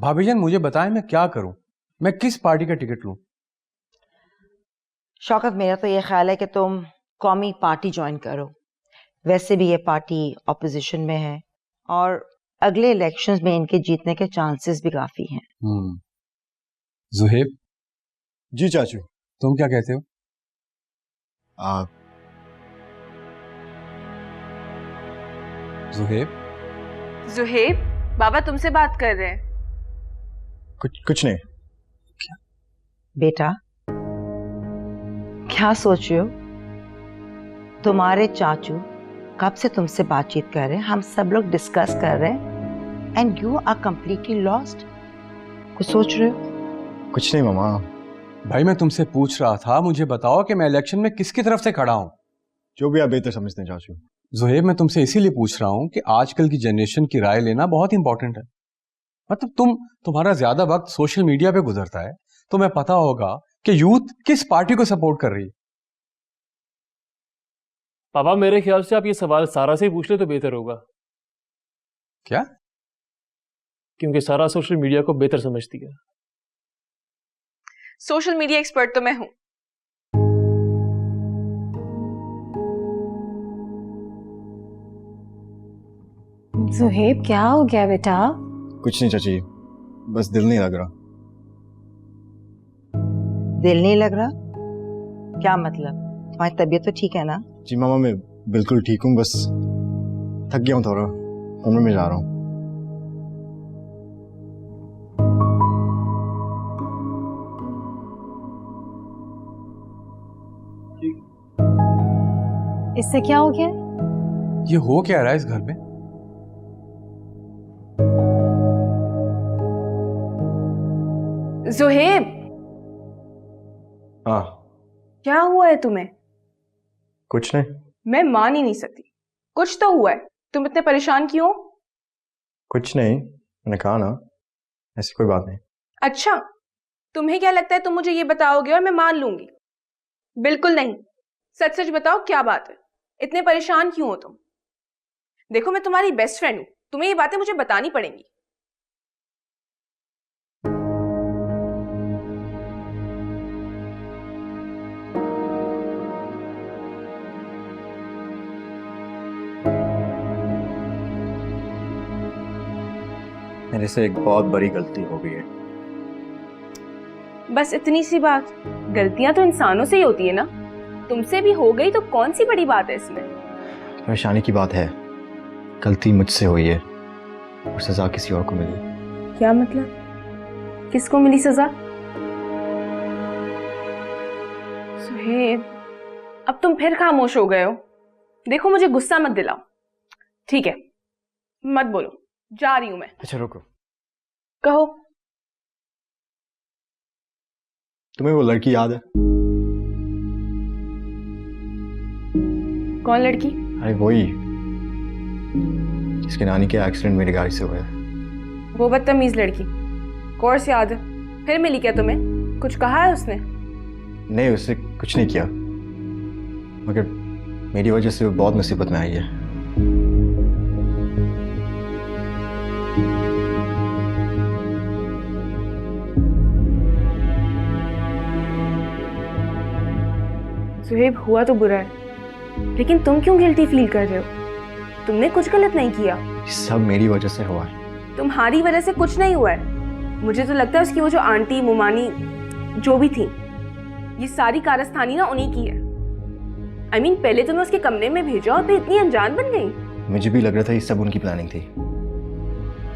भाभी जान मुझे बताएं मैं क्या करूं, मैं किस पार्टी का टिकट लूं? शौकत, मेरा तो ये ख्याल है कि तुम कौमी पार्टी ज्वाइन करो। वैसे भी ये पार्टी ऑपोजिशन में है और अगले इलेक्शंस में इनके जीतने के चांसेस भी काफी हैं। जुहेब, जी चाचू। तुम क्या कहते हो? जुहेब, जुहेब, बाबा तुमसे बात कर रहे हैं। कुछ नहीं। बेटा, क्या सोच रहे हो? तुम्हारे चाचू कब से तुमसे बातचीत कर रहे हैं, हम सब लोग डिस्कस कर रहे हैं and you are completely lost. कुछ सोच रहे हो? कुछ नहीं मामा। भाई मैं तुमसे पूछ रहा था, मुझे बताओ कि मैं इलेक्शन में किसकी तरफ से खड़ा हूं। जो भी आप बेहतर समझते हैं चाचू। जुहेब, मैं तुमसे इसीलिए पूछ रहा हूं कि आजकल की जनरेशन की राय लेना बहुत इंपॉर्टेंट है। मतलब तुम्हारा ज्यादा वक्त सोशल मीडिया पे गुजरता है, तुम्हें पता होगा कि यूथ किस पार्टी को सपोर्ट कर रही है। पापा मेरे ख्याल से आप ये सवाल सारा से ही पूछ ले तो बेहतर होगा। क्या? क्योंकि सारा सोशल मीडिया को बेहतर समझती है। सोशल मीडिया एक्सपर्ट तो मैं हूं। जुहेब, क्या हो गया बेटा? कुछ नहीं चाची, बस दिल नहीं लग रहा। दिल नहीं लग रहा? क्या मतलब? तुम्हारी तबीयत तो ठीक है ना? जी मामा, मैं बिल्कुल ठीक हूँ, बस थक गया हूँ थोड़ा, उम्र में जा रहा हूँ। इससे क्या हो गया? ये हो क्या रहा है इस घर में? जुहेब, हाँ। क्या हुआ है तुम्हें? कुछ नहीं। मैं मान ही नहीं सकती, कुछ तो हुआ है। तुम इतने परेशान क्यों? कुछ नहीं, मैंने कहा ना, ऐसी कोई बात नहीं। अच्छा, तुम्हें क्या लगता है तुम मुझे ये बताओगे और मैं मान लूंगी? बिल्कुल नहीं। सच सच बताओ क्या बात है, इतने परेशान क्यों हो तुम? देखो मैं तुम्हारी बेस्ट फ्रेंड हूं, तुम्हें ये बातें मुझे बतानी पड़ेंगी। मेरे से एक बहुत बड़ी गलती हो गई है। बस इतनी सी बात? गलतियां तो इंसानों से ही होती है ना, तुमसे भी हो गई तो कौन सी बड़ी बात है इसमें? परेशानी की बात है, गलती मुझसे हुई है और सजा किसी और को मिली। क्या मतलब? किसको मिली सजा? सुहेब, अब तुम फिर खामोश हो गए हो। देखो मुझे गुस्सा मत दिलाओ, ठीक है? मत बोलो, जा रही हूं मैं। अच्छा रुको, कहो। तुम्हें वो लड़की याद है? कौन लड़की? अरे वही जिसके नानी के एक्सीडेंट मेरी गाड़ी से हुआ है। वो बदतमीज लड़की, कोर्स याद है। फिर मिली क्या तुम्हें? कुछ कहा है उसने? नहीं, उसने कुछ नहीं किया, मगर मेरी वजह से वो बहुत मुसीबत में आई है। सुहेब, हुआ तो बुरा है, लेकिन तुम क्यों गिल्टी फील कर रहे हो? तुमने कुछ गलत नहीं किया। ये सब मेरी वजह से हुआ है। तुम्हारी वजह से कुछ नहीं हुआ है। मुझे तो लगता है उसकी वो जो आंटी मुमानी जो भी थी, ये सारी कारस्तानी ना उन्हीं की है। I mean, पहले तुमने उसके कमरे में भेजा और फिर इतनी अनजान बन गई। मुझे भी लग रहा था ये सब उनकी प्लानिंग थी,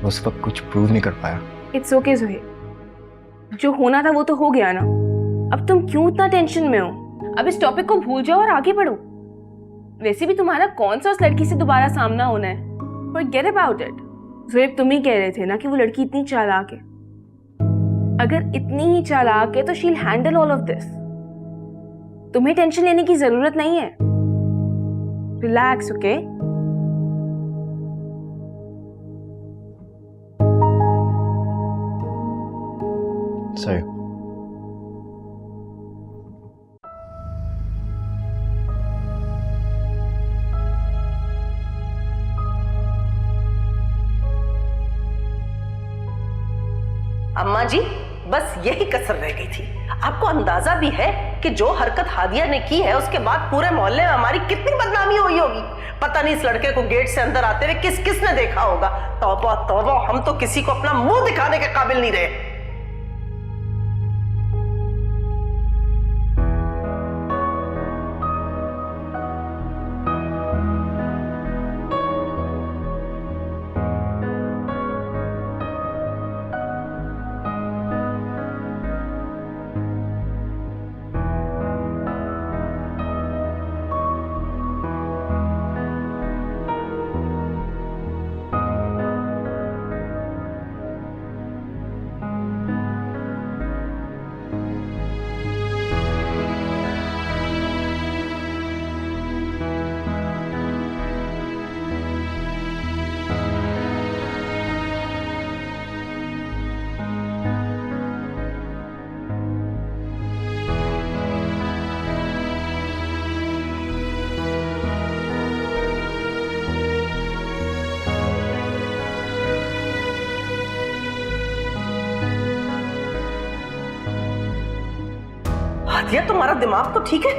उस वक्त कुछ प्रूव नहीं कर पाया। इट्स ओके सुहेब, जो होना था वो तो हो गया ना। अब तुम क्यों इतना टेंशन में हो? अब इस टॉपिक को भूल जाओ और आगे बढ़ो। वैसे भी तुम्हारा कौन सा उस लड़की से दोबारा सामना होना है? Forget about it। सुहेब, तुम ही कह रहे थे ना कि वो लड़की इतनी चालाक है। अगर इतनी ही चालाक है तो शील हैंडल ऑल ऑफ दिस। तुम्हें टेंशन लेने की जरूरत नहीं है। Relax, okay? सही। अम्मा जी, बस यही कसर रह गई थी। आपको अंदाजा भी है कि जो हरकत हादिया ने की है उसके बाद पूरे मोहल्ले में हमारी कितनी बदनामी हुई होगी। पता नहीं इस लड़के को गेट से अंदर आते हुए किस किस ने देखा होगा। तौबा तौबा, हम तो किसी को अपना मुंह दिखाने के काबिल नहीं रहे। हादिया, तुम्हारा दिमाग तो ठीक है?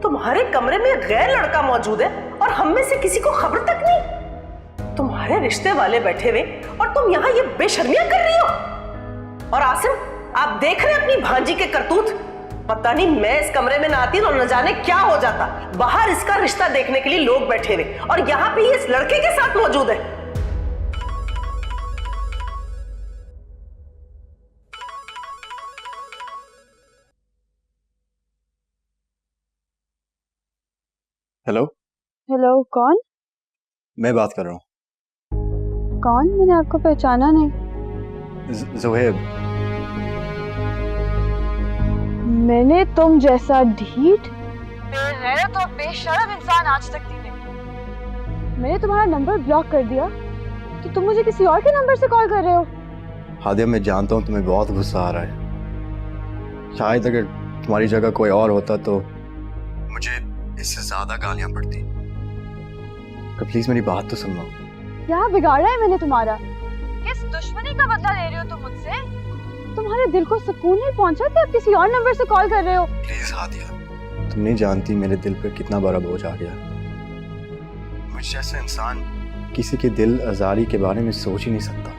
तुम्हारे कमरे में गैर लड़का मौजूद है और हम में से किसी को खबर तक नहीं। तुम्हारे रिश्ते वाले बैठे हुए और तुम यहाँ ये बेशर्मियां कर रही हो। और आसिम, आप देख रहे हैं अपनी भांजी के करतूत। पता नहीं मैं इस कमरे में ना आती तो न जाने क्या हो जाता। बाहर इसका रिश्ता देखने के लिए लोग बैठे हुए और यहाँ पे इस लड़के के साथ मौजूद है। हेलो। हेलो, कौन? मैं बात कर रहा हूँ। कौन? मैंने आपको पहचाना नहीं। ज़ुहैब। मैंने तुम जैसा ढीठ, बेगैरत और बेशर्म इंसान आज तक नहीं देखा। मैंने तुम्हारा नंबर ब्लॉक कर दिया तो तुम मुझे किसी और के नंबर से कॉल कर रहे हो। हादिया, मैं जानता हूँ तुम्हें बहुत गुस्सा आ रहा है। शायद अगर तुम्हारी जगह कोई और होता तो मुझे इससे ज्यादा गालियां पड़ती। तो प्लीज मेरी बात तो सुन लो। क्या बिगाड़ा है मैंने तुम्हारा? किस दुश्मनी का बदला ले रहे हो तुम मुझसे? तुम्हारे दिल को सुकून नहीं पहुंचा कि आप किसी और नंबर से कॉल कर रहे हो? प्लीज हादिया, तुम नहीं जानती मेरे दिल पर कितना बड़ा बोझ आ गया। मुझ जैसा इंसान किसी के दिल आजारी के बारे में सोच ही नहीं सकता।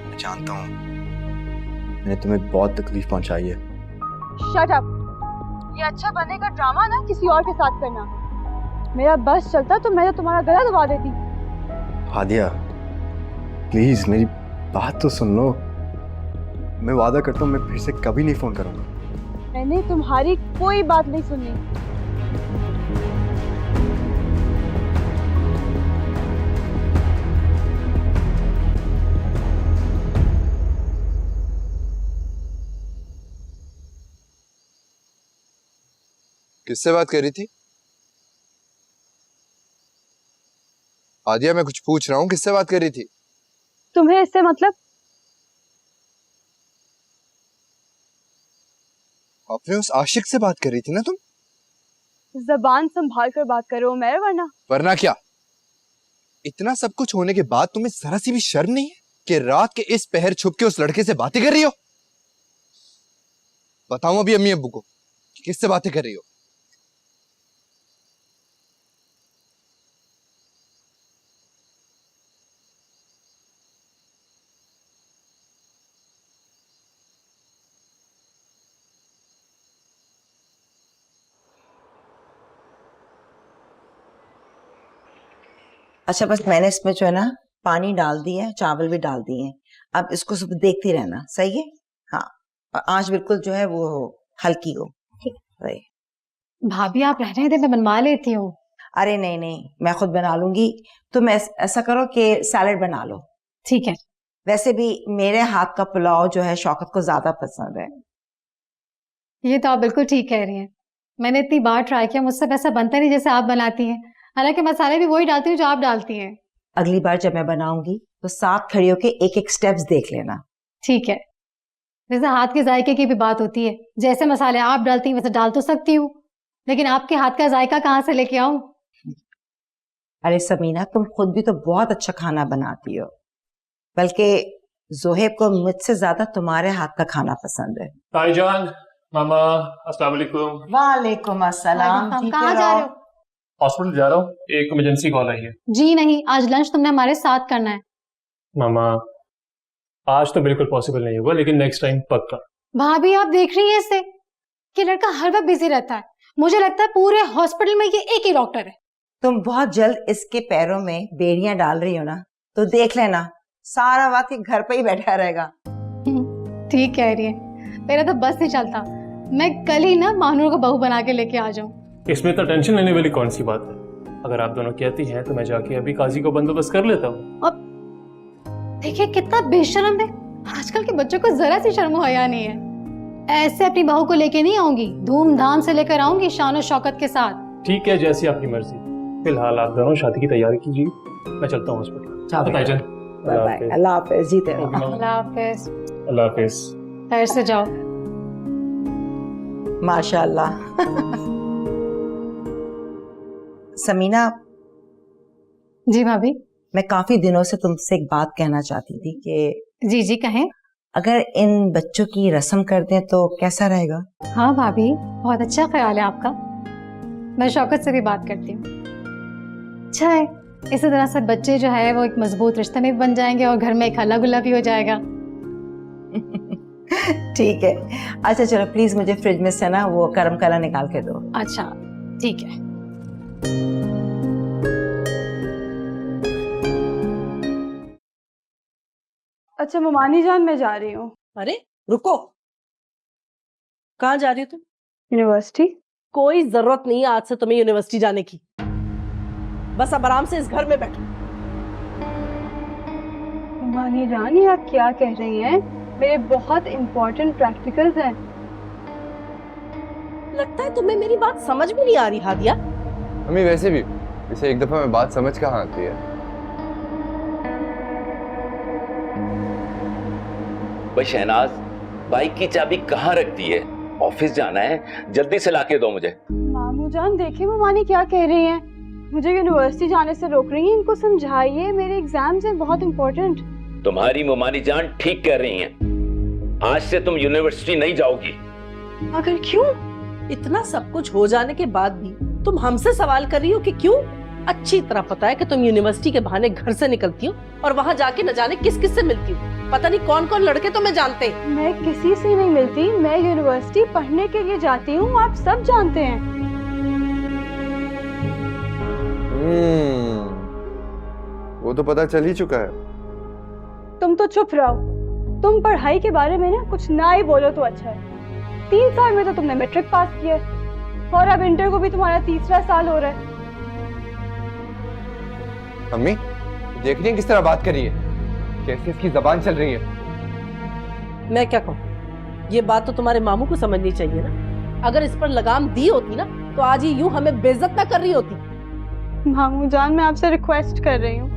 मैं जानता हूँ मैंने तुम्हें बहुत तकलीफ पहुंचाई है। Shut up. ये अच्छा बनने का ड्रामा ना किसी और के साथ करना। मेरा बस चलता तो मैं तो तुम्हारा गला दबा देती। हादिया, प्लीज मेरी बात तो सुन लो। मैं वादा करता हूँ मैं फिर से कभी नहीं फोन करूंगा। मैंने तुम्हारी कोई बात नहीं सुननी। किससे बात कर रही थी? आदिया, मैं कुछ पूछ रहा हूँ, किससे बात कर रही थी? तुम्हें इससे मतलब? अपने उस आशिक से बात कर रही थी ना तुम? जबान संभाल कर बात करो मेरे, वरना क्या? इतना सब कुछ होने के बाद तुम्हें जरा सी भी शर्म नहीं है कि रात के इस पहर छुप के उस लड़के से बातें कर रही हो? बताऊं अभी अम्मी अब्बू को कि किससे बातें कर रही हो? अच्छा, बस मैंने इसमें जो है ना पानी डाल दिया है, चावल भी डाल दिए हैं। अब इसको सब देखती रहना, सही है? हाँ, और आंच बिल्कुल जो है वो हल्की हो। ठीक है भाभी, आप रहने दे, मैं बनवा लेती हूँ। अरे नहीं नहीं, मैं खुद बना लूंगी। तुम ऐसा करो कि सैलेड बना लो। ठीक है। वैसे भी मेरे हाथ का पुलाव जो है शौकत को ज्यादा पसंद है। ये तो आप बिल्कुल ठीक कह रही हैं। मैंने इतनी बार ट्राई किया, मुझसे वैसा बनता नहीं जैसे आप बनाती हैं। हालांकि मसाले भी वही डालती हूँ जो आप डालती हैं। अगली बार जब मैं बनाऊंगी तो साथ खड़ी होके एक एक स्टेप्स देख लेना। ठीक है। जैसे हाथ के जायके की भी बात होती है, जैसे मसाले आप डालती हैं वैसे डाल तो सकती हूँ, लेकिन आपके हाथ का जायका कहाँ से लेके आऊं? अरे समीना, तुम खुद भी तो बहुत अच्छा खाना बनाती हो, बल्कि जोहेब को मुझसे ज्यादा तुम्हारे हाथ का खाना पसंद है। भाईजान, मामा, अस्सलाम वालेकुम। वालेकुम अस्सलाम। हम ठीक कहाँ है, जा रहे रहो। हो? हॉस्पिटल जा रहा हूँ, एक इमरजेंसी कॉल आई है। जी नहीं, आज लंच तुमने हमारे साथ करना है। मामा, आज तो बिल्कुल पॉसिबल नहीं होगा, लेकिन नेक्स्ट टाइम पक्का। भाभी आप देख रही हैं इसे, कि लड़का हर वक्त बिजी रहता है। मुझे लगता है पूरे हॉस्पिटल में ये एक ही डॉक्टर है। तुम बहुत जल्द इसके पैरों में बेड़ियां डाल रही हो ना, तो देख लेना सारा वक्त ये घर पे ही बैठा रहेगा। ठीक कह रही है, मेरा तो बस नहीं चलता। मैं कल ही ना मानूर को बहू बना के लेके आ जाऊं। इसमें तो टेंशन लेने वाली कौन सी बात है? अगर आप दोनों कहती हैं तो मैं जाके अभी काजी को बंदोबस्त कर लेता हूँ। अब देखिए कितना बेशर्म है, आजकल के बच्चों को जरा सी शर्म हया नहीं है। ऐसे अपनी बहू को लेके नहीं आऊंगी, धूमधाम से लेकर आऊंगी शान और शौकत के साथ। ठीक है, जैसी आपकी मर्जी। फिलहाल आप दोनों शादी की तैयारी कीजिए, मैं चलता हूँ हॉस्पिटल। भाईजान, अल्लाह हाफिज, जीते रहो। अल्लाह हाफिज। अल्लाह हाफिज। खैर से जाओ। माशाल्लाह। समीना, जी भाभी। मैं काफी दिनों से तुमसे एक बात कहना चाहती थी कि जी जी कहें। अगर इन बच्चों की रस्म कर दें तो कैसा रहेगा? हाँ भाभी, बहुत अच्छा ख्याल है आपका। मैं शौकत से भी बात करती हूँ। अच्छा है, इसी तरह से बच्चे जो है वो एक मजबूत रिश्ते में भी बन जाएंगे और घर में एक हल्ला गुल्ला भी हो जाएगा। ठीक है। अच्छा चलो, प्लीज मुझे फ्रिज में से ना वो गरम कला निकाल के दो। अच्छा ठीक है। अच्छा ममानी जान, मैं जा रही हूँ अरे रुको, कहाँ जा रही हो तुम? यूनिवर्सिटी। कोई जरूरत नहीं है आज से तुम्हें यूनिवर्सिटी जाने की। बस अब आराम से इस घर में बैठो। ममानी जान, ये आप क्या कह रही हैं? मेरे बहुत इंपॉर्टेंट प्रैक्टिकल्स हैं। लगता है तुम्हें मेरी बात समझ में नहीं आ रही हादिया। मम्मी वैसे भी इसे एक दफा में बात समझ कहाँ आती है। भाई शहनाज, बाइक की चाबी कहाँ रख दी है? ऑफिस जाना है, जल्दी से लाके दो मुझे। मामू जान देखिए ममानी क्या कह रही हैं, मुझे यूनिवर्सिटी जाने से रोक रही हैं। इनको समझाइए, मेरे एग्जाम्स हैं बहुत इंपॉर्टेंट। तुम्हारी मोमानी जान ठीक कह रही हैं। आज से तुम यूनिवर्सिटी नहीं जाओगी। मगर क्यों? इतना सब कुछ हो जाने के बाद भी तुम हमसे सवाल कर रही हो कि क्यों? अच्छी तरह पता है कि तुम यूनिवर्सिटी के बहाने घर से निकलती हो और वहाँ जाके न जाने किस किस से मिलती हो। पता नहीं कौन कौन लड़के तुम्हें जानते हैं। मैं किसी से नहीं मिलती, मैं यूनिवर्सिटी पढ़ने के लिए जाती हूँ, आप सब जानते हैं। वो तो पता चल ही चुका है। तुम तो चुप रहो। तुम पढ़ाई के बारे में ना कुछ ना ही बोलो तो अच्छा है। 3 साल में तो तुमने मैट्रिक पास किया और अब इंटर को भी तुम्हारा 3रा साल हो रहा है। मम्मी देख रही है किस तरह बात कर रही है, कैसे इसकी जबान चल रही है। मैं क्या कहूँ, ये बात तो तुम्हारे मामू को समझनी चाहिए ना। अगर इस पर लगाम दी होती ना तो आज ये यूं हमें बेइज्जत ना कर रही होती। मामू जान, मैं आपसे रिक्वेस्ट कर रही हूँ,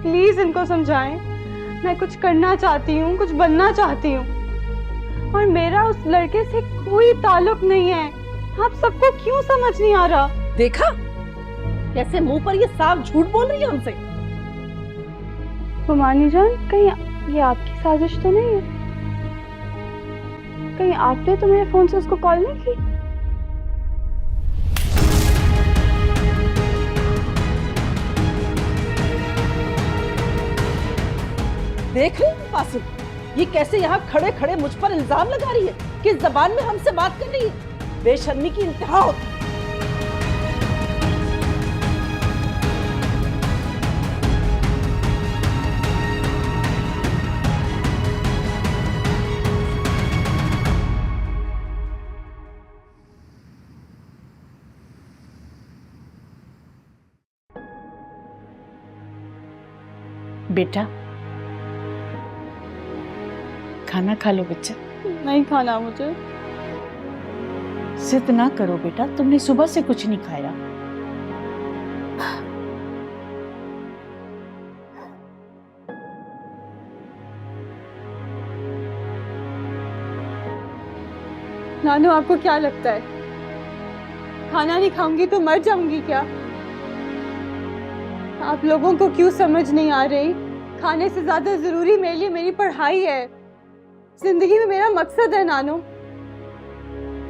प्लीज इनको समझाएं। मैं कुछ करना चाहती हूँ, कुछ बनना चाहती हूँ और मेरा उस लड़के से कोई ताल्लुक नहीं है। आप सबको क्यों समझ नहीं आ रहा? देखा कैसे मुंह पर ये साफ झूठ बोल रही है हमसे। ममानी जान, कहीं ये आपकी साजिश तो नहीं है? कहीं आपने तो मेरे फोन से उसको कॉल नहीं की? देख रही हो फासिल, ये कैसे यहाँ खड़े खड़े मुझ पर इल्जाम लगा रही है, किस जबान में हमसे बात कर रही है। बेशर्मी की इंतहा होती। बेटा खाना खा लो बच्चा। नहीं खाना मुझे। जिद ना करो बेटा, तुमने सुबह से कुछ नहीं खाया। नानू, आपको क्या लगता है खाना नहीं खाऊंगी तो मर जाऊंगी क्या? आप लोगों को क्यों समझ नहीं आ रही खाने से ज्यादा जरूरी मेरे लिए मेरी पढ़ाई है। जिंदगी में मेरा मकसद है नानो।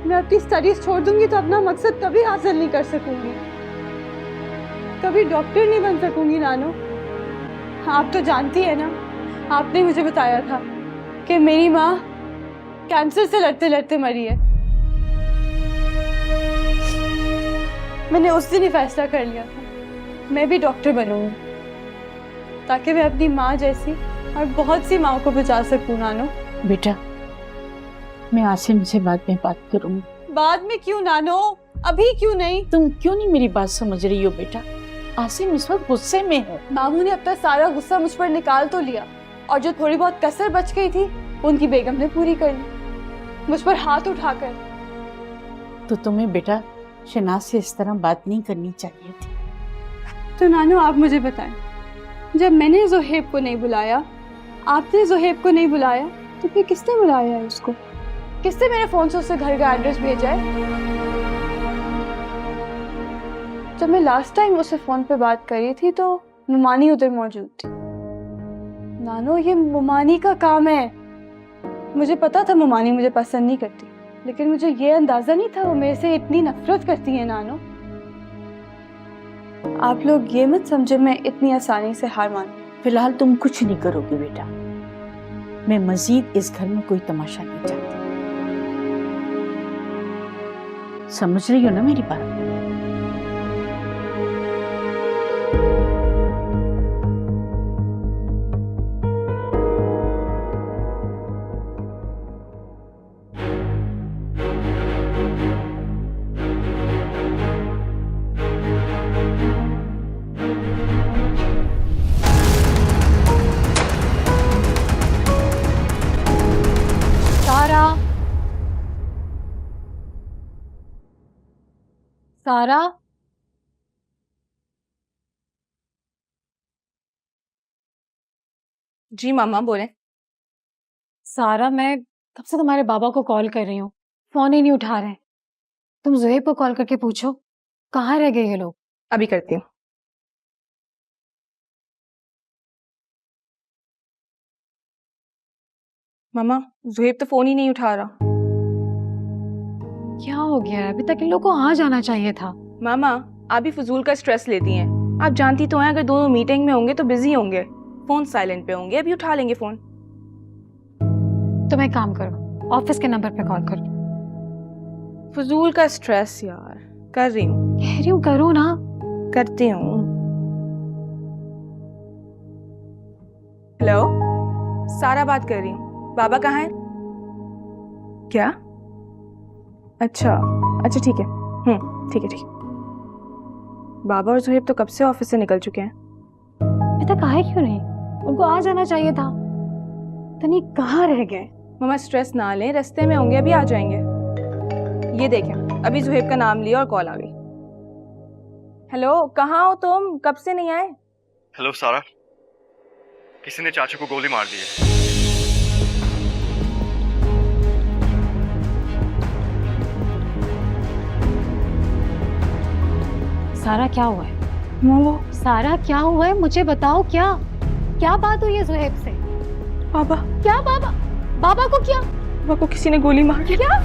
मैं अपनी स्टडीज छोड़ दूंगी तो अपना मकसद कभी हासिल नहीं कर सकूंगी, कभी डॉक्टर नहीं बन सकूंगी नानो। आप तो जानती है ना, आपने मुझे बताया था कि मेरी माँ कैंसर से लड़ते लड़ते मरी है। मैंने उस दिन ही फैसला कर लिया था मैं भी डॉक्टर बनूंगी, ताकि मैं अपनी माँ जैसी और बहुत सी माँ को बचा सकूं नानो। बेटा, मैं आसिम से बाद में बात करूंगी। बाद में क्यों नानो, अभी क्यों नहीं? तुम क्यों नहीं मेरी बात समझ रही हो बेटा? आसिम इस वक्त गुस्से में है। मामू ने अपना सारा गुस्सा मुझ पर निकाल तो लिया, और जो थोड़ी बहुत कसर बच गई थी उनकी बेगम ने पूरी कर ली, मुझ पर हाथ उठाकर। तो तुम्हें बेटा शनाज से इस तरह बात नहीं करनी चाहिए थी। तो नानो आप मुझे बताएं, जब मैंने ज़ोहेब को नहीं बुलाया, आपने ज़ोहेब को नहीं बुलाया, तो फिर किसने बुलाया है उसको? किसने मेरे फोन से उससे घर का एड्रेस भेजा है? जब मैं लास्ट टाइम उससे फोन पे बात करी थी तो मुमानी उधर मौजूद थी। नानो ये मुमानी का काम है। मुझे पता था मुमानी मुझे पसंद नहीं करती, लेकिन मुझे ये अंदाजा नहीं था वो मेरे से इतनी नफरत करती है। नानो आप लोग ये मत समझे मैं इतनी आसानी से हार मान। फिलहाल तुम कुछ नहीं करोगे बेटा। मैं मजीद इस घर में कोई तमाशा नहीं चाहती। समझ रही हो ना मेरी बात? सारा, जी मामा बोले। सारा मैं कब से तुम्हारे बाबा को कॉल कर रही हूँ, फोन ही नहीं उठा रहे हैं। तुम ज़ोहेब को कॉल करके पूछो कहाँ रह गए ये लोग। अभी करती हूँ। मामा ज़ोहेब तो फोन ही नहीं उठा रहा। क्या हो गया है? अभी तक इन लोग को आ जाना चाहिए था। मामा आप भी फजूल का स्ट्रेस लेती हैं। आप जानती तो हैं अगर दोनों मीटिंग में होंगे तो बिजी होंगे, फोन साइलेंट पे होंगे, अभी उठा लेंगे फोन। तुम एक काम करो, ऑफिस के नंबर पे कॉल करो। फजूल का स्ट्रेस यार, कर रही हूँ। कह रही हूँ करो ना। करती हूँ। हेलो, सारा बात कर रही हूँ। बाबा कहाँ है? क्या? अच्छा ठीक है। ठीक है। बाबा और ज़ोहेब तो कब से ऑफिस से निकल चुके हैं। अभी तक आए क्यों नहीं? उनको आ जाना चाहिए था। तनी कहाँ रह गए? मामा स्ट्रेस ना लें, रास्ते में होंगे, अभी आ जाएंगे। ये देखें अभी ज़ोहेब का नाम लिया और कॉल आ गई। हेलो, कहाँ हो तुम? कब से नहीं आए? हेलो सारा, किसी ने चाचू को गोली मार दी है। सारा क्या हुआ है? सारा क्या हुआ है मुझे बताओ। क्या बात हुई है ज़ोहेब से? बाबा। क्या बाबा? बाबा को क्या? बाबा को किसी ने गोली मार दी। क्या?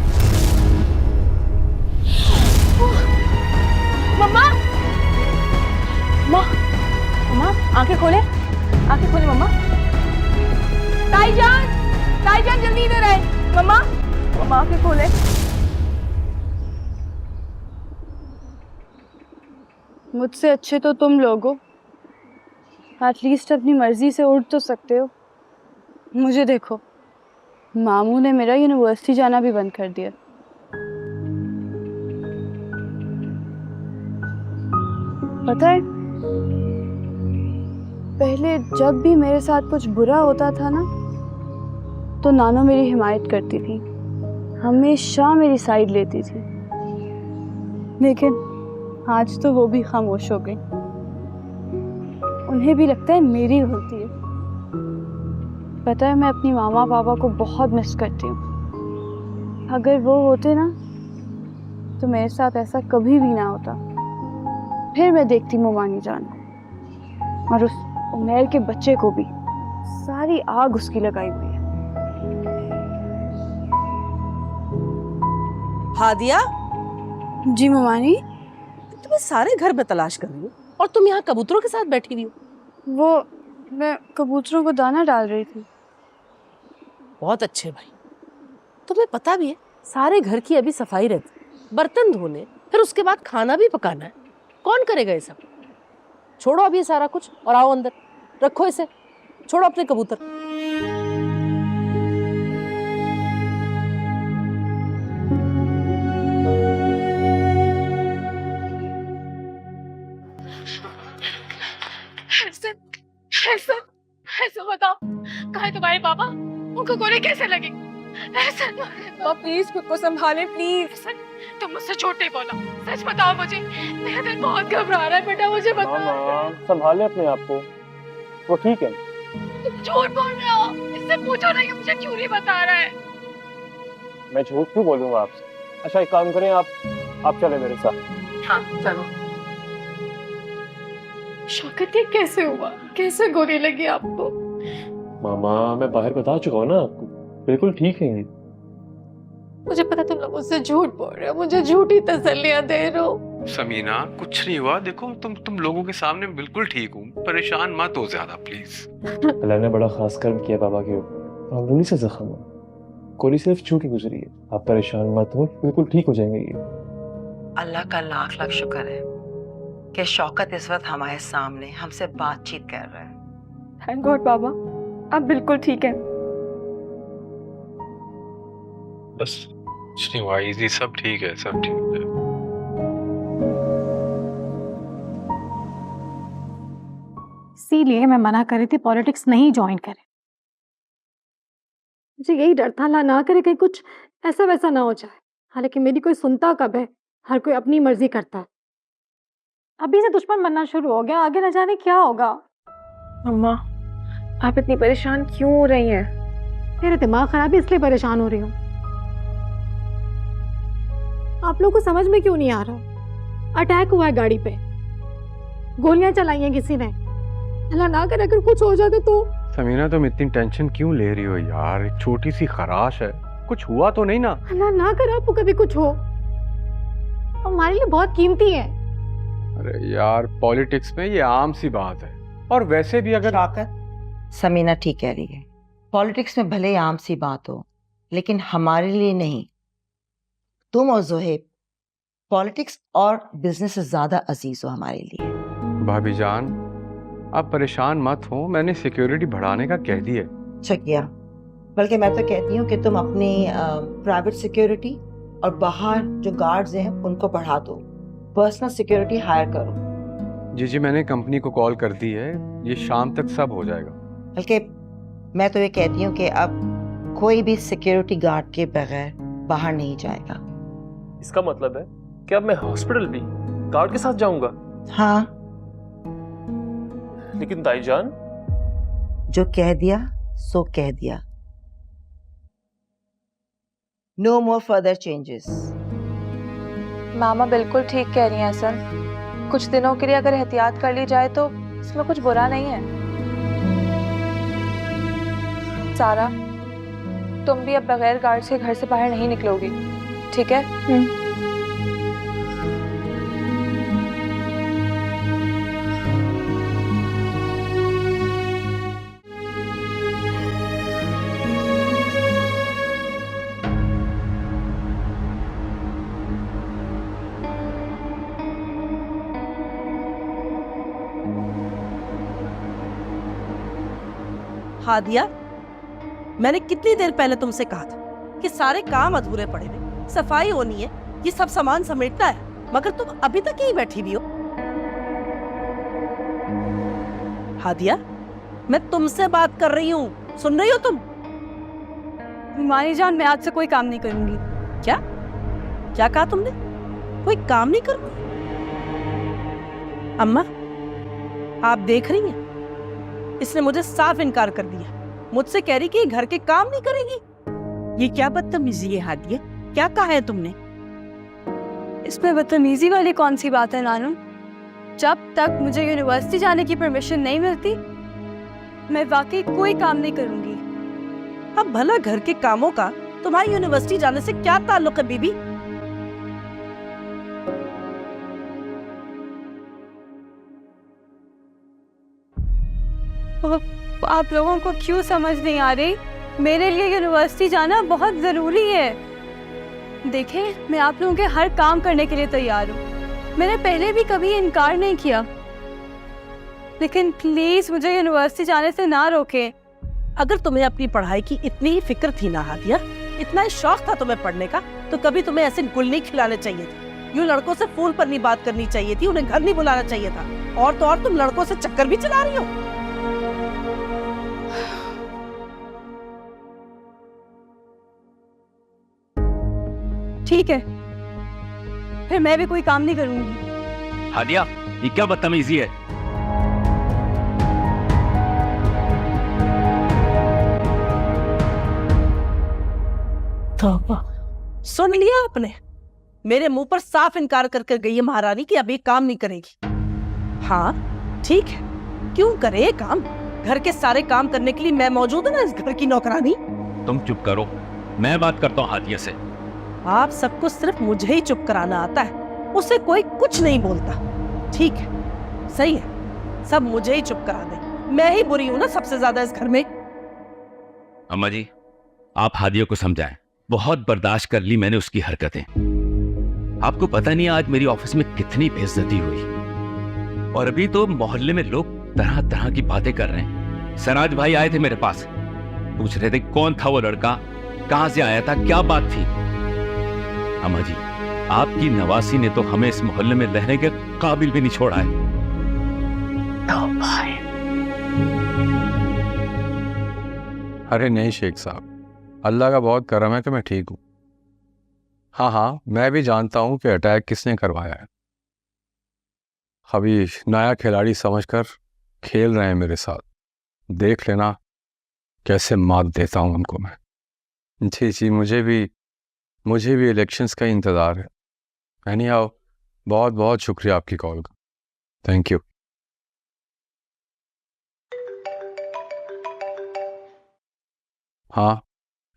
मम्मा मम्मा आंखें खोले मम्मा। ताईजान जल्दी इधर आए। मम्मा आंखें खोले। मुझसे अच्छे तो तुम लोग हो, एटलीस्ट अपनी मर्जी से उठ तो सकते हो। मुझे देखो, मामू ने मेरा यूनिवर्सिटी जाना भी बंद कर दिया। पता है, पहले जब भी मेरे साथ कुछ बुरा होता था ना, तो नानो मेरी हिमायत करती थी, हमेशा मेरी साइड लेती थी। लेकिन आज तो वो भी खामोश हो गई। उन्हें भी लगता है मेरी गलती है। पता है, मैं अपनी मामा पापा को बहुत मिस करती हूँ। अगर वो होते ना तो मेरे साथ ऐसा कभी भी ना होता। फिर मैं देखती मुमानी जान और उस उमेर के बच्चे को भी। सारी आग उसकी लगाई हुई है। हादिया, जी ममानी। तुम्हें सारे घर में तलाश कर रही हो और तुम यहाँ कबूतरों के साथ बैठी हुई हो। वो मैं कबूतरों को दाना डाल रही थी। बहुत अच्छे भाई। तुम्हें पता भी है सारे घर की अभी सफाई रहती, बर्तन धोने, फिर उसके बाद खाना भी पकाना है। कौन करेगा ये सब? छोड़ो अभी सारा कुछ और आओ अंदर, रखो इसे, छोड़ो अपने कबूतर। ऐसा बताओ, कहाँ है तुम्हारे पापा? उनको गोली कैसे लगी? प्लीज खुद को संभाले प्लीज। तुम मुझसे झूठ नहीं बोलो, सच बताओ मुझे। मेरा दिल बहुत घबरा रहा है बेटा, मुझे बताओ। संभाले अपने आप को, वो ठीक है। तुम झूठ बोल रहे हो, इससे पूछो नहीं कि मुझे क्यों नहीं बता रहा है। मैं झूठ क्यों बोलूंगा आपसे? अच्छा एक काम करें, आप चले मेरे साथ। हाँ चलो। शौकत ये कैसे हुआ? कैसे गोली लगी आपको? मामा मैं बाहर बता चुका हूँ ना आपको, बिल्कुल ठीक है। मुझे पता तुम लोग मुझसे झूठ बोल रहे हो, मुझे झूठी तसल्लियां दे रहे हो। समीना कुछ नहीं हुआ, देखो तुम लोगों के सामने बिल्कुल ठीक हूँ, परेशान मत हो ज्यादा प्लीज। अल्लाह ने बड़ा खास कर्म किया बाबा के ऊपर, मामूली से जख्म है, गोली सिर्फ छू के गुजरी है। आप परेशान मत हो, बिल्कुल ठीक हो जाएंगे ये। अल्लाह का लाख लाख शुक्र है कि शौकत इस वक्त हमारे सामने हमसे बातचीत कर रहा है। थैंक गॉड बाबा, आप बिल्कुल ठीक है। बस कुछ नहीं हुआ, इजी, सब ठीक है, सब ठीक है। इसीलिए मैं मना कर रही थी पॉलिटिक्स नहीं ज्वाइन करें। मुझे यही डर था अल्लाह ना करे कहीं कुछ ऐसा वैसा ना हो जाए। हालांकि मेरी कोई सुनता कब है, हर कोई अपनी मर्जी करता है। अभी से दुश्मन बनना शुरू हो गया, आगे न जाने क्या होगा। अम्मा आप इतनी परेशान क्यों हो रही हैं? मेरा दिमाग खराब है इसलिए परेशान हो रही हूँ। आप लोगों को समझ में क्यों नहीं आ रहा? अटैक हुआ है गाड़ी पे, गोलियां चलाई हैं किसी ने। अल्लाह ना करे अगर कुछ हो जाता तो। समीना तुम इतनी टेंशन क्यों ले रही हो यार, एक छोटी सी खराश है, कुछ हुआ तो नहीं ना? अल्लाह ना करे आपको कभी कुछ हो, हमारे लिए बहुत कीमती है। अरे यार पॉलिटिक्स में ये आम सी बात है, और वैसे भी अगर समीना ठीक कह रही है, पॉलिटिक्स में भले ही आम सी बात हो लेकिन हमारे लिए नहीं। तुम और जोहेब पॉलिटिक्स और बिजनेस से ज्यादा अजीज हो हमारे लिए। भाभी जान आप परेशान मत हो, मैंने सिक्योरिटी बढ़ाने का कह दिया। अच्छा किया, बल्कि मैं तो कहती हूँ कि तुम अपनी प्राइवेट सिक्योरिटी और बाहर जो गार्ड्स हैं उनको बढ़ा दो, पर्सनल सिक्योरिटी हायर करो। जी मैंने कंपनी को कॉल कर दी है, ये शाम तक सब हो जाएगा। बल्कि मैं तो ये कहती हूँ कि अब कोई भी सिक्योरिटी गार्ड के बगैर बाहर नहीं जाएगा। इसका मतलब है कि अब मैं हॉस्पिटल भी गार्ड के साथ जाऊंगा? हाँ, लेकिन दाईजान, जो कह दिया सो कह दिया। No more further changes. मामा बिल्कुल ठीक कह रही हैं सर, कुछ दिनों के लिए अगर एहतियात कर ली जाए तो इसमें कुछ बुरा नहीं है। सारा तुम भी अब बगैर गार्ड से घर से बाहर नहीं निकलोगी, ठीक है? हादिया, मैंने कितनी देर पहले तुमसे कहा था कि सारे काम अधूरे पड़े हैं, सफाई होनी है, ये सब सामान समेटना है, मगर तुम अभी तक यहीं बैठी हुई हो। हादिया, मैं तुमसे बात कर रही हूँ, सुन रही हो तुम? मानी जान, मैं आज से कोई काम नहीं करूंगी। क्या क्या कहा तुमने? कोई काम नहीं करूंगी? अम्मा आप देख रही हैं, इसने मुझे साफ इनकार कर दिया, मुझसे कह रही कि घर के काम नहीं करेगी। ये क्या बदतमीजी है हादिया? क्या कहा है तुमने? इसमें बदतमीजी वाली कौन सी बात है नानू? जब तक मुझे यूनिवर्सिटी जाने की परमिशन नहीं मिलती मैं वाकई कोई काम नहीं करूंगी। अब भला घर के कामों का तुम्हारी यूनिवर्सिटी जाने से क्या ताल्लुक है बीबी? आप लोगों को क्यों समझ नहीं आ रही? मेरे लिए यूनिवर्सिटी जाना बहुत जरूरी है। देखें, मैं आप लोगों के हर काम करने के लिए तैयार हूँ। मैंने पहले भी कभी इनकार नहीं किया, लेकिन प्लीज मुझे यूनिवर्सिटी जाने से ना रोकें। अगर तुम्हें अपनी पढ़ाई की इतनी ही फिक्र थी ना हादिया, इतना ही शौक था तुम्हें पढ़ने का, तो कभी तुम्हें ऐसे गुल नहीं खिलाने चाहिए थे। यूं लड़कों से फोन पर नहीं बात करनी चाहिए थी, उन्हें घर नहीं बुलाना चाहिए था। और तो और तुम लड़कों से चक्कर भी चला रही हो। ठीक है, फिर मैं भी कोई काम नहीं करूंगी। हादिया, ये क्या बदतमीजी है? सुन लिया आपने? मेरे मुंह पर साफ इनकार करके गई है महारानी कि अब ये काम नहीं करेगी। हाँ ठीक है, क्यों करे ये काम? घर के सारे काम करने के लिए मैं मौजूद हूँ ना, इस घर की नौकरानी। तुम चुप करो, मैं बात करता हूँ हादिया से। आप सबको सिर्फ मुझे ही चुप कराना आता है, उसे कोई कुछ नहीं बोलता। ठीक है, सही है, सब मुझे ही चुप करा दे। मैं ही बुरी हूं ना सबसे ज्यादा इस घर में। अम्मा जी, आप हादिया को समझाएं। बहुत बर्दाश्त कर ली मैंने उसकी हरकतें। आपको पता नहीं आज मेरी ऑफिस में कितनी बेइज्जती हुई, और अभी तो मोहल्ले में लोग तरह तरह की बातें कर रहे हैं। सराज भाई आए थे मेरे पास, पूछ रहे थे कौन था वो लड़का, कहां से आया था, क्या बात थी। अम्मा जी, आपकी नवासी ने तो हमें इस मोहल्ले में रहने के काबिल भी नहीं छोड़ा है। अरे नहीं शेख साहब, अल्लाह का बहुत करम है कि मैं ठीक हूँ। हाँ हाँ, मैं भी जानता हूँ कि अटैक किसने करवाया है। अभी नया खिलाड़ी समझकर खेल रहे हैं मेरे साथ, देख लेना कैसे मात देता हूँ उनको मैं। जी जी, मुझे भी इलेक्शंस का इंतज़ार है। एनी हाउ, बहुत बहुत शुक्रिया आपकी कॉल का, थैंक यू। हाँ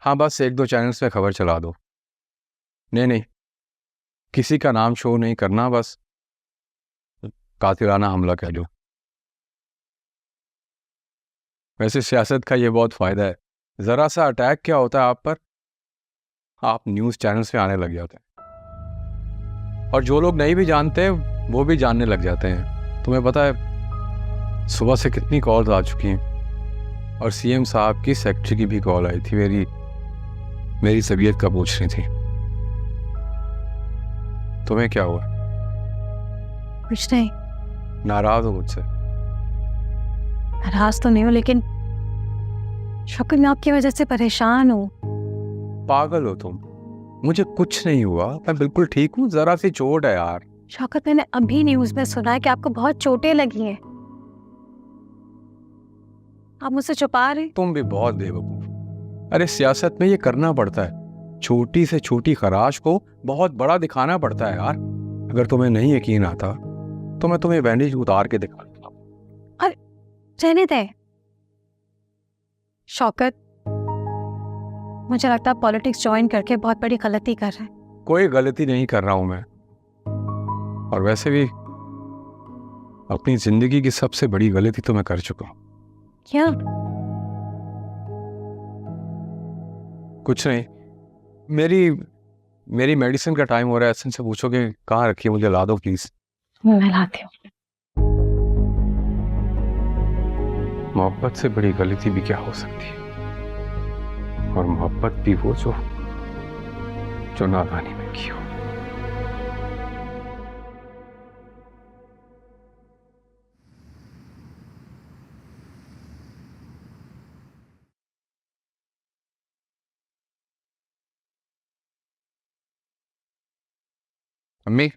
हाँ, बस एक दो चैनल्स पे खबर चला दो। नहीं, किसी का नाम शो नहीं करना, बस कातिलाना हमला कह दो। वैसे सियासत का ये बहुत फ़ायदा है, ज़रा सा अटैक क्या होता है आप पर, आप न्यूज़ चैनल्स पे आने लग जाते हैं, और जो लोग नहीं भी जानते वो भी जानने लग जाते हैं। तुम्हें पता है सुबह से कितनी कॉल्स आ चुकी हैं, और सीएम साहब की सेक्रेटरी की भी कॉल आई थी, मेरी तबीयत का पूछ रही थी। तुम्हें क्या हुआ? कुछ नहीं। नाराज हो मुझसे? नाराज तो नहीं हूँ, लेकिन शौकत, मैं आपकी वजह से परेशान हूँ। पागल हो तुम, मुझे कुछ नहीं हुआ, मैं बिल्कुल ठीक हूँ, जरा सी चोट है यार। शौकत, मैंने अभी न्यूज़ में सुना है कि आपको बहुत चोटें लगी हैं। आप मुझसे छुपा रहे? तुम भी बहुत बेवकूफ। अरे सियासत में ये करना पड़ता है, छोटी से छोटी खराश को बहुत बड़ा दिखाना पड़ता है यार। अगर तुम्हें नहीं यकीन आता तो मैं तुम्हें बैंडेज उतार के दिखा दूंगा। अरे रहने दे शौकत, मुझे लगता है पॉलिटिक्स ज्वाइन करके बहुत बड़ी गलती कर रहे हैं। कोई गलती नहीं कर रहा हूं मैं, और वैसे भी अपनी जिंदगी की सबसे बड़ी गलती तो मैं कर चुका हूं। क्या? कुछ नहीं, मेरी मेडिसिन का टाइम हो रहा है। एसेंस से पूछोगे कहाँ रखी है, मुझे ला दो प्लीज। मैं लाती हूँ। मोहब्बत से बड़ी गलती भी क्या हो सकती है, और मोहब्बत भी वो जो नादानी में की हो। अम्मी,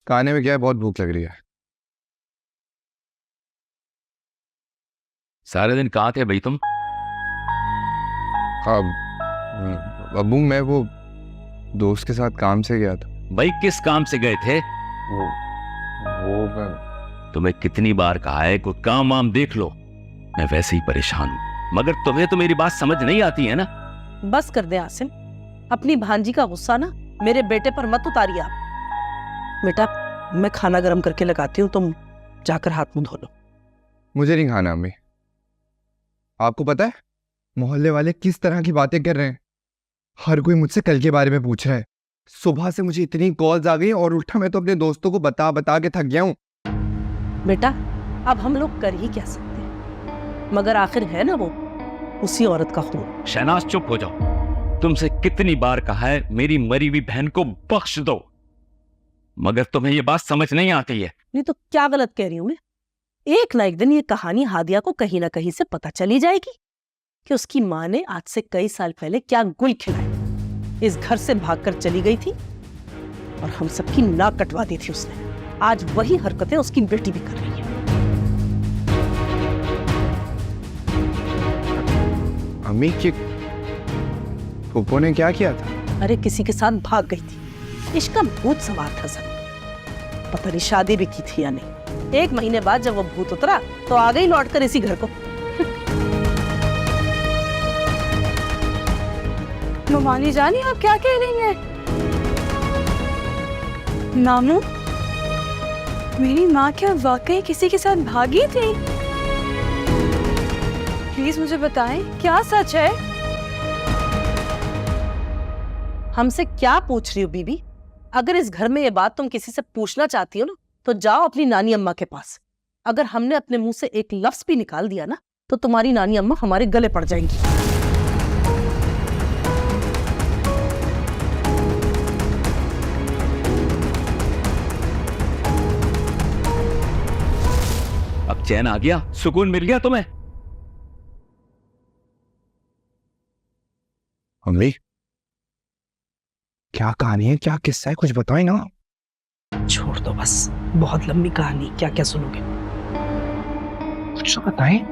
खाने में क्या है? बहुत भूख लग रही है। सारे दिन कहाँ थे भाई तुम? अब्बू, मैं वो दोस्त के साथ काम से गया था। भाई किस काम से गए थे? वो मैं तुम्हें कितनी बार कहा है कोई काम वाम देख लो, मैं वैसे ही परेशान हूं, मगर तुम्हें तो मेरी बात समझ नहीं आती है ना। बस कर दे आसिम, अपनी भांजी का गुस्सा ना मेरे बेटे पर मत उतारिए आप। बेटा मैं खाना गर्म करके लगाती हूँ, तुम जाकर हाथ मुंह धो लो। मुझे नहीं खाना अम्मी। आपको पता है मोहल्ले वाले किस तरह की बातें कर रहे हैं? हर कोई मुझसे कल के बारे में पूछ रहा है। सुबह से मुझे इतनी कॉल्स आ गई और उल्टा मैं तो अपने दोस्तों को बता बता के थक गया हूँ। बेटा अब हम लोग कर ही क्या सकते हैं, मगर आखिर है ना वो उसी औरत का खून। शहनाज चुप हो जाओ। तुमसे कितनी बार कहा है मेरी मरी हुई बहन को बख्श दो, मगर तुम्हें ये बात समझ नहीं आती है। नहीं तो क्या गलत कह रही हूं मैं? एक ना एक दिन ये कहानी हादिया को कहीं ना कहीं से पता चली जाएगी कि उसकी माँ ने आज से कई साल पहले क्या गुल खिलाए। इस घर से भागकर चली गई थी और हम सबकी नाक कटवा दी थी उसने। आज वही हरकतें उसकी बेटी भी कर रही है। अम्मी की फूफो ने क्या किया था? अरे किसी के साथ भाग गई थी, इश्क का भूत सवार था सब। पता नहीं शादी भी की थी या नहीं। 1 महीने बाद जब वो भूत उतरा तो आ गई लौटकर इसी घर को। नुमानी जानी आप क्या कह रही हैं? नानू, मेरी माँ क्या वाकई किसी के साथ भागी थी? प्लीज मुझे बताएं, क्या सच है? हमसे क्या पूछ रही हो बीबी? अगर इस घर में ये बात तुम किसी से पूछना चाहती हो ना तो जाओ अपनी नानी अम्मा के पास। अगर हमने अपने मुंह से एक लफ्ज भी निकाल दिया ना तो तुम्हारी नानी अम्मा हमारे गले पड़ जाएंगी। अब चैन आ गया, सुकून मिल गया तुम्हें? अम्मी क्या कहानी है, क्या किस्सा है, कुछ बताओ ना। छोड़ दो बस, बहुत लंबी कहानी, क्या क्या सुनोगे? कुछ तो बताएं।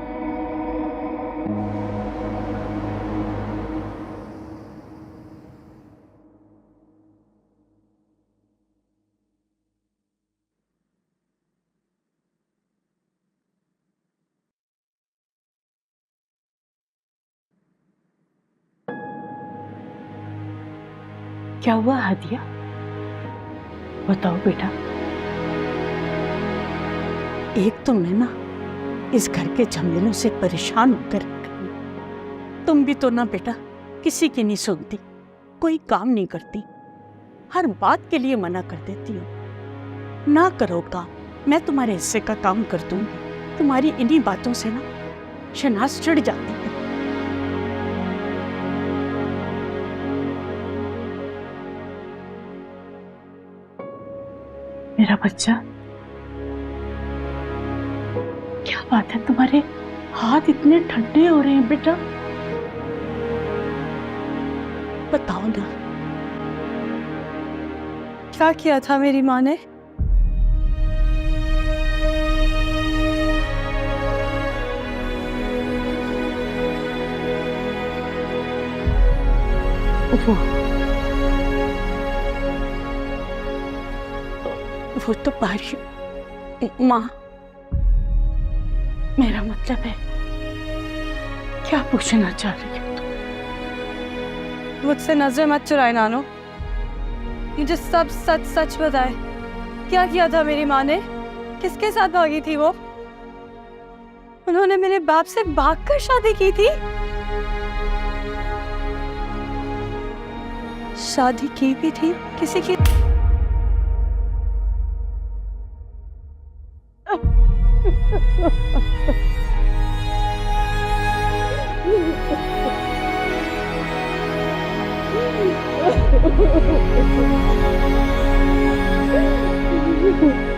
क्या हुआ हादिया? बताओ बेटा। एक तो मैं ना इस घर के झमेलों से परेशान होकर तुम भी तो ना बेटा किसी की नहीं सुनती, कोई काम नहीं करती, हर बात के लिए मना कर देती हो। ना करो काम, मैं तुम्हारे हिस्से का काम कर दूंगी। तुम्हारी इन्हीं बातों से ना शनाज चढ़ जाती है। मेरा बच्चा, क्या बात है, तुम्हारे हाथ इतने ठंडे हो रहे हैं बेटा? बताओ ना, क्या किया था मेरी माँ ने? वो तो बाहर। माँ, मेरा मतलब है, क्या पूछना चाह रही हो तुम? मुझसे नजर मत चुराए नानो, मुझे सब सच सच बताए। क्या किया था मेरी माँ ने? किसके साथ भागी थी वो? उन्होंने मेरे बाप से भागकर शादी की थी? शादी की भी थी किसी की? Oh